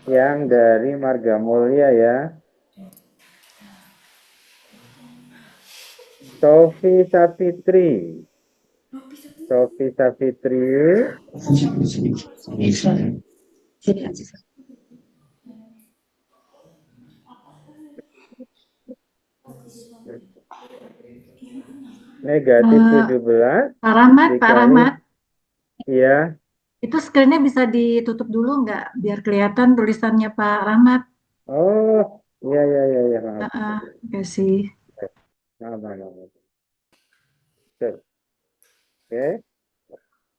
Yang dari Marga Mulia ya. Sofi Sapitri. Sofi Sapitri. Negatif 17. Pak Rahmat, Pak Rahmat, Iya. itu screen-nya bisa ditutup dulu nggak biar kelihatan tulisannya Pak Rahmat. Oh, iya, iya, iya, iya. Maaf. Kasih. Maaf, maaf, maaf. Oke.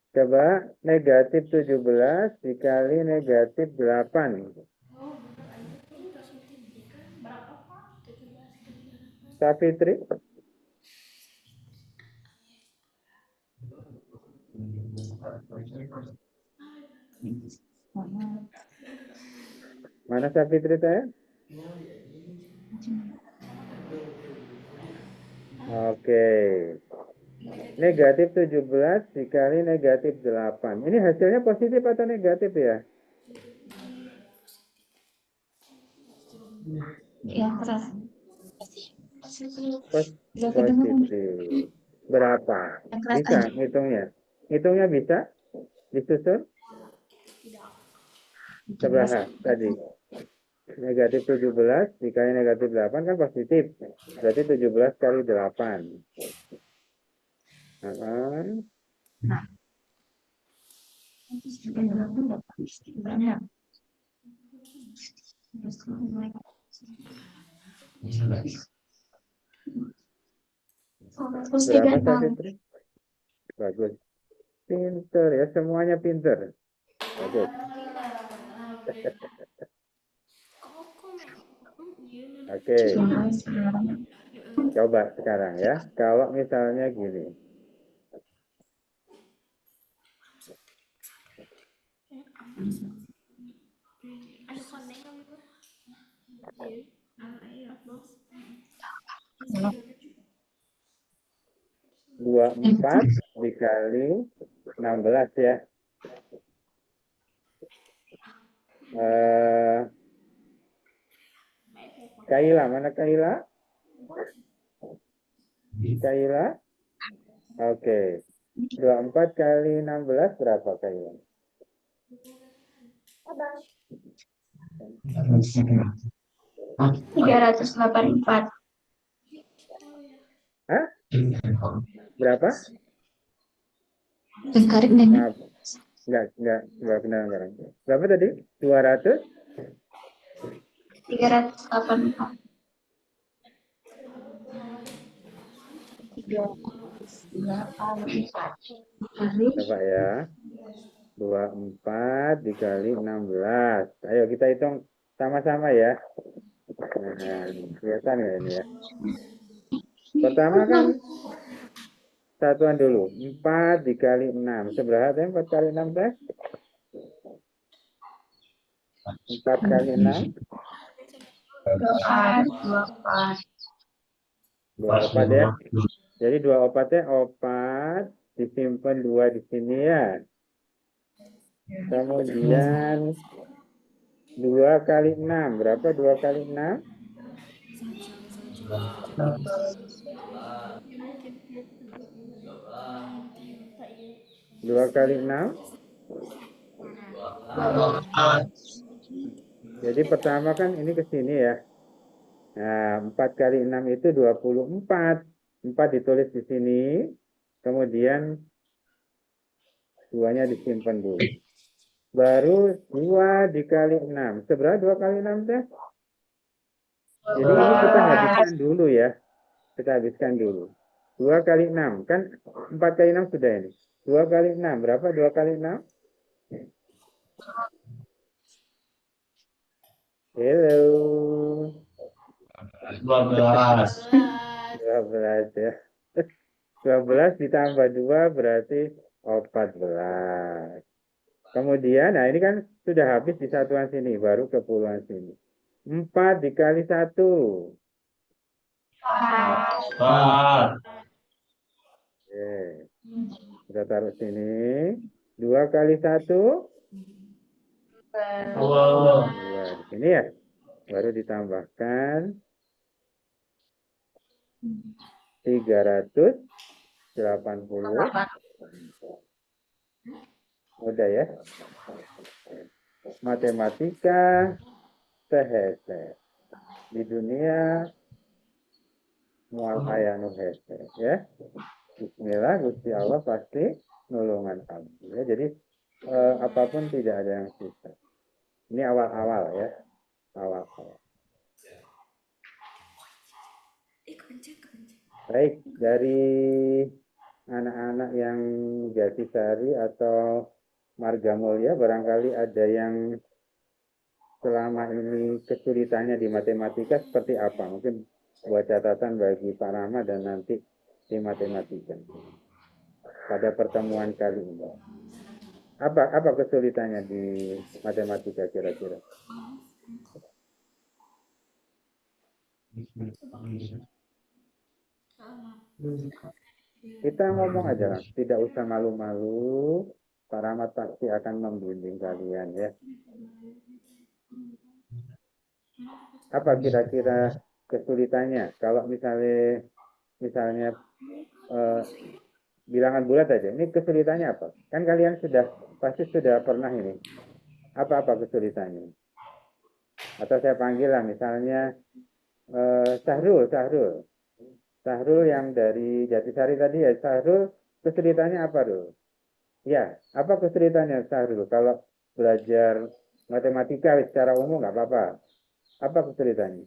Coba negatif 17 dikali negatif 8. Sapitri. Mana Sapitri saya? Oke. Negatif 17 dikali negatif 8. Ini hasilnya positif atau negatif ya? Ya, terus. Positif. Berapa? Bisa ngitungnya? Ngitungnya bisa? Disusun? Seberapa tadi? Negatif 17 dikali negatif 8 kan positif. Berarti 17 kali 8. Berapa Sapitri? Bagus. Pinter ya, semuanya pinter. Bagus. Oke. Coba sekarang ya. Kalau misalnya gini. Dua empat dikali 16 ya. Kaila, mana Kaila? Kaila? Oke. 24 kali 16 berapa Kaila? 384. Hah? Berapa? Karib nih. Maaf. Enggak benar enggak. Berapa tadi? 200? 384. Coba ya. 24 dikali 16. Ayo kita hitung sama-sama ya. Nah, kelihatan ya ini ya. Pertama kan satuan dulu. 4 dikali 6. Seberapa ya 4 kali 6 teh? 4 kali 6? 24 ya. Jadi 24 nya opat disimpan 2 di sini ya. Kemudian 2 kali 6. Berapa 2 kali 6? 2 kali 6. Jadi pertama kan ini ke sini ya. Nah, 4 kali 6 itu 24. 4 ditulis di sini. Kemudian 2-nya disimpan dulu. Baru 2 dikali 6. Seberapa 2 kali 6 teh? Jadi ini kita habiskan dulu ya. Kita habiskan dulu. 2 kali 6. Kan 4 kali 6 sudah ini. 2 kali 6. Berapa 2 kali 6? Hello. 12 ya. 12 ditambah 2 berarti 14. Kemudian, nah ini kan sudah habis di satuan sini. Baru ke puluhan sini. 4 dikali 1. Oke. Kita taruh sini. 2 kali 1. 2. Di sini ya. Baru ditambahkan 380. Mudah ya. Matematika sehese. Di dunia mual ayanu hese ya. Bismillah, Gusti Allah pasti nolongan abdi ya. Jadi apapun tidak ada yang susah. Ini awal-awal ya. Awal-awal. Baik, dari anak-anak yang Jatisari atau Marga Mulia, barangkali ada yang selama ini kesulitannya di matematika seperti apa? Mungkin buat catatan bagi Pak Rahmat dan nanti di matematika. Pada pertemuan kali ini. Apa kesulitannya di matematika kira-kira? Kita ngomong aja lah, tidak usah malu-malu. Pak Rahmat pasti akan membimbing kalian ya. Apa kira-kira kesulitannya? Kalau misalnya bilangan bulat aja, ini kesulitannya apa? Kan kalian pasti sudah pernah ini. Apa kesulitannya? Atau saya panggil lah misalnya Sahrul yang dari Jatisari tadi ya. Sahrul, kesulitannya apa dulu? Ya, apa kesulitannya Sahrul? Kalau belajar matematika secara umum nggak apa-apa. Apa kesulitannya?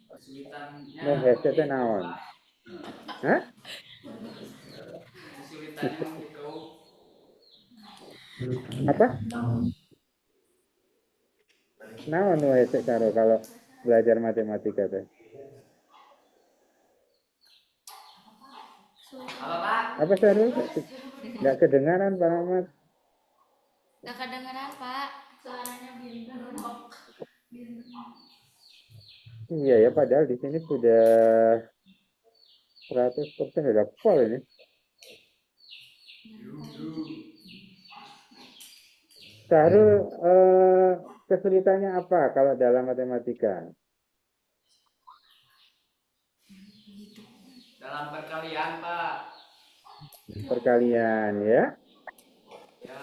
Kesulitannya Hesete naon? Hah? kesulitannya itu Apa? Naon nu hese karo kalau belajar matematika teh? apa Pak? Apa Sahrul? Nggak kedengaran Pak Ahmad. Gak kedengeran, Pak. Suaranya bindeng. Iya ya, padahal di sini sudah 100% sudah full ini. Sahrul, kesulitannya apa kalau dalam matematika? Dalam perkalian, Pak. Perkalian ya. Ya.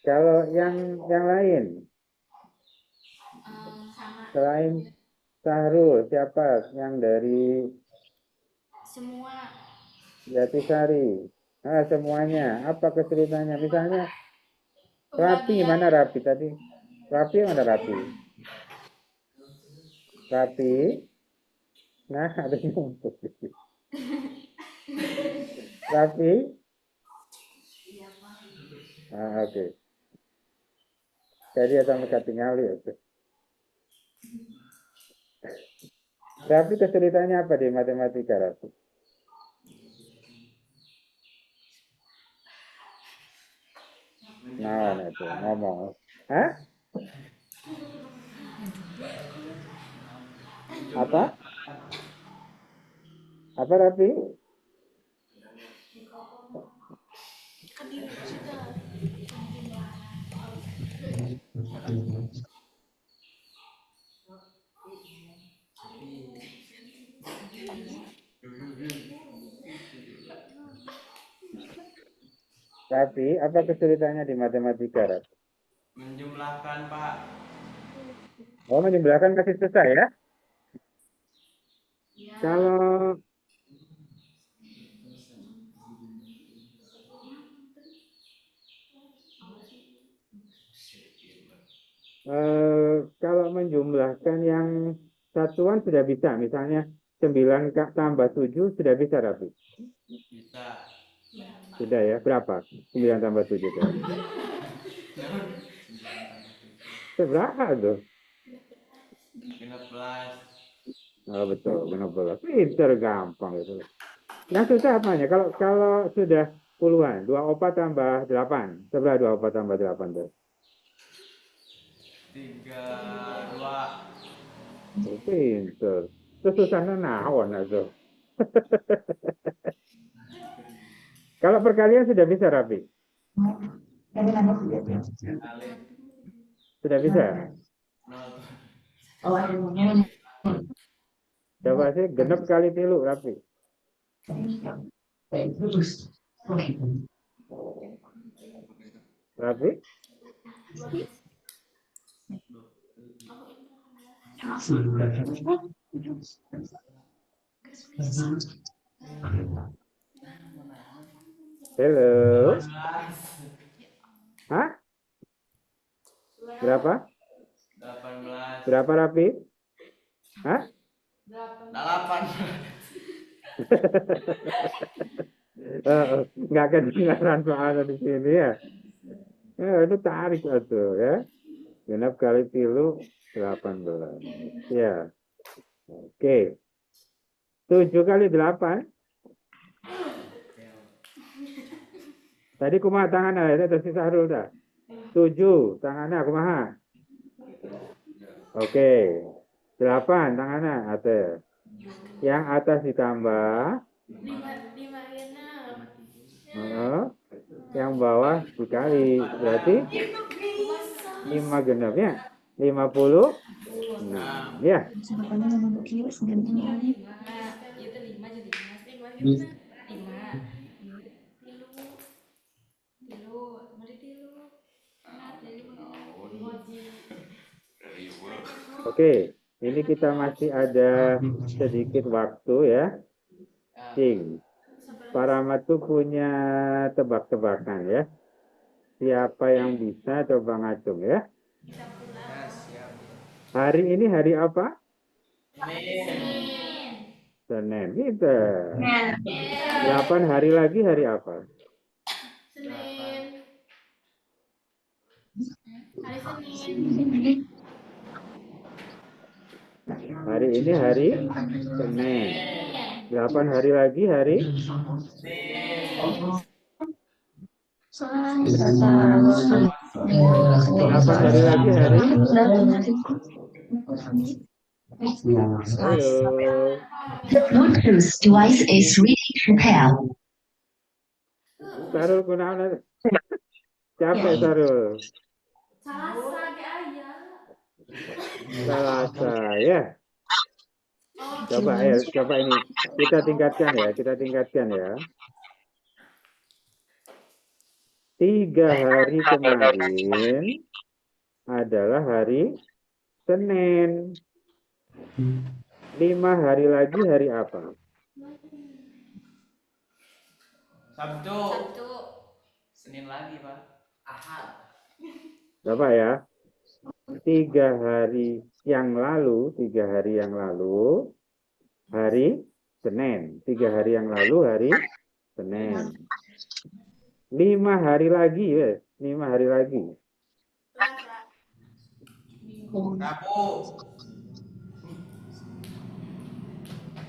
Kalau yang lain, Sama selain Sahrul, siapa yang dari semua. Jatisari? Ah, semuanya. Apa kesulitannya? Misalnya Rapi, Pembagian. mana Rapi tadi? Rapi mana Rapi? Rapi. Nah, ada yang ngumpul. Rapi. Ah, oke. Jadi atau mereka tinggal ya. Rapi kesulitannya apa di matematika, Rapi? Nah, itu ngomong. Hah? Apa? Apa Rapi? Rapi, apa kesulitannya di matematika, Rapi? Menjumlahkan, Pak. Oh, menjumlahkan masih susah ya? Kalau kalau menjumlahkan yang satuan sudah bisa, misalnya 9 tambah 7 sudah bisa, Rapi? Bisa. Sudah ya, berapa? 9 tambah 7 itu. Seberapa tuh? 16. Oh, betul, benar-benar. Pinter, gampang itu. Yang susah apanya? Kalau sudah puluhan, 2 opat tambah 8. Seberapa 2 opat tambah 8 tuh? 32. Oh, pinter. Terus susahnya naon itu. Kalau perkalian sudah bisa, Rapi? Kali. Sudah bisa? 0. Coba sih, genep kali tilu, Rapi. Rapi? Halo? 18. Hah? Berapa? 18. Berapa, Rapi? Hah? 8. Nggak kedengaran soalnya di sini ya. Itu tarik itu ya. Genap kali tilu 18. Ya. Oke. 7 kali 8. Tadi kumaha tangannya itu terus Sahrul dah. 7 tangannya kumaha. Oke. 8 tangannya ate. Yang atas ditambah. 5 genap. Yang bawah dikali. Berarti 5 genapnya 50. Nah, ya. Itu 5 jadi 5 genap. 5. Tilu. Tilu. Mari tilu. Oke, ini kita masih ada sedikit waktu ya. Cing, Paramat tuh punya tebak-tebakan ya. Siapa yang bisa coba ngacung ya? Hari ini hari apa? Senin. Gitu. 8 hari lagi hari apa? Senin. Hari Senin. Hari ini hari Senin. 8 hari lagi hari 8 hari lagi hari. Ayo. The Bluetooth device is ready to pair. Sarul kunaon? Capek Sarul. Salasa ya. Coba ini kita tingkatkan ya, 3 hari kemarin adalah hari Senin. 5 hari lagi hari apa? Sabtu. Sabtu. Senin lagi, Pak. Ahad. Bapak ya. 3 hari yang lalu, hari Senin. 3 hari yang lalu hari Senin. 5 hari lagi ya, 5 hari lagi. Rabu.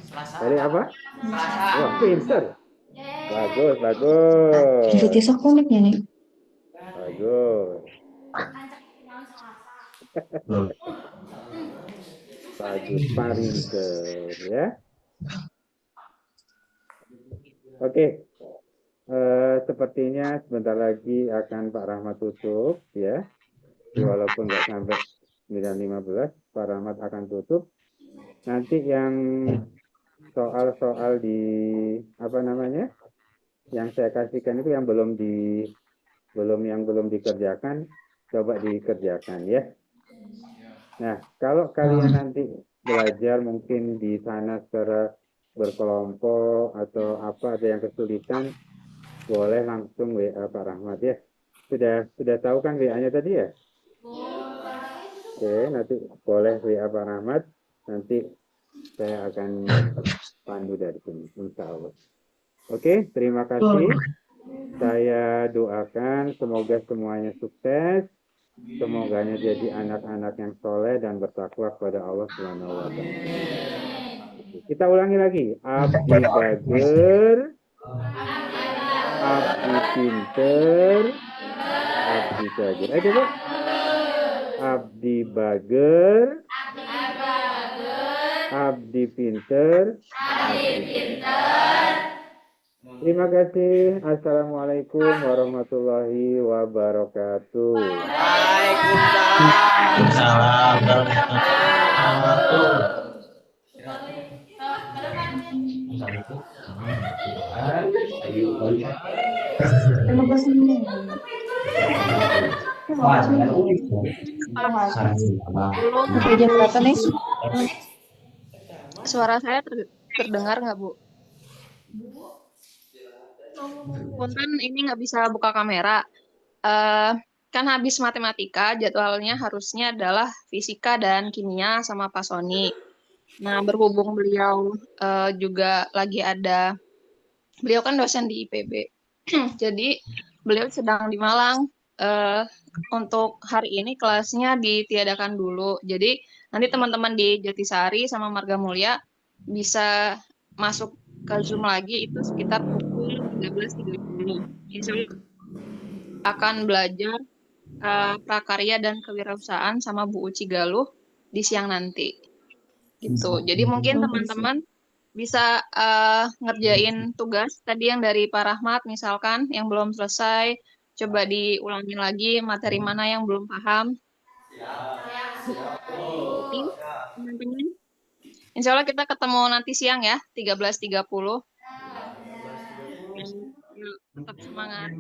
Selasa. Hari apa? Selasa. Wah, pinter. Bagus. Bagus. Bagus, pinter ya. Oke. Sepertinya sebentar lagi akan Pak Rahmat tutup ya. Walaupun nggak sampai 9.15, Pak Rahmat akan tutup. Nanti yang soal-soal di apa namanya? Yang saya kasihkan itu yang belum dikerjakan, coba dikerjakan ya. Nah, kalau kalian nanti belajar mungkin di sana secara berkelompok atau apa ada yang kesulitan, boleh langsung WA Pak Rahmat ya. Sudah tahu kan WA-nya tadi ya? Oke, nanti boleh WA Pak Rahmat. Nanti saya akan pandu dari sini, insya Allah. Oke, terima kasih. Saya doakan semoga semuanya sukses. Semoganya jadi anak-anak yang soleh dan bertakwa kepada Allah Subhanahu wa Ta'ala. Kita ulangi lagi. Abdi bager, abdi pinter, abdi bager. Ayo coba. Abdi bager, abdi pinter, abdi bager. Terima kasih. Assalamualaikum warahmatullahi wabarakatuh. Sampai jam berapa nih? Suara saya terdengar nggak, Bu? Punten ini nggak bisa buka kamera. Kan habis matematika, jadwalnya harusnya adalah fisika dan kimia sama Pak Sony. Nah, berhubung beliau juga lagi ada, beliau kan dosen di IPB. Jadi, beliau sedang di Malang. Untuk hari ini kelasnya ditiadakan dulu. Jadi, nanti teman-teman di Jatisari sama Marga Mulia bisa masuk ke Zoom lagi itu sekitar pukul 13.30. Insya Allah akan belajar prakarya dan kewirausahaan sama Bu Uci Galuh di siang nanti. Gitu. Jadi mungkin teman-teman bisa ngerjain tugas tadi yang dari Pak Rahmat misalkan yang belum selesai, coba diulangin lagi materi mana yang belum paham. Teman-teman. Insya Allah kita ketemu nanti siang ya, 13.30. Tetap semangat.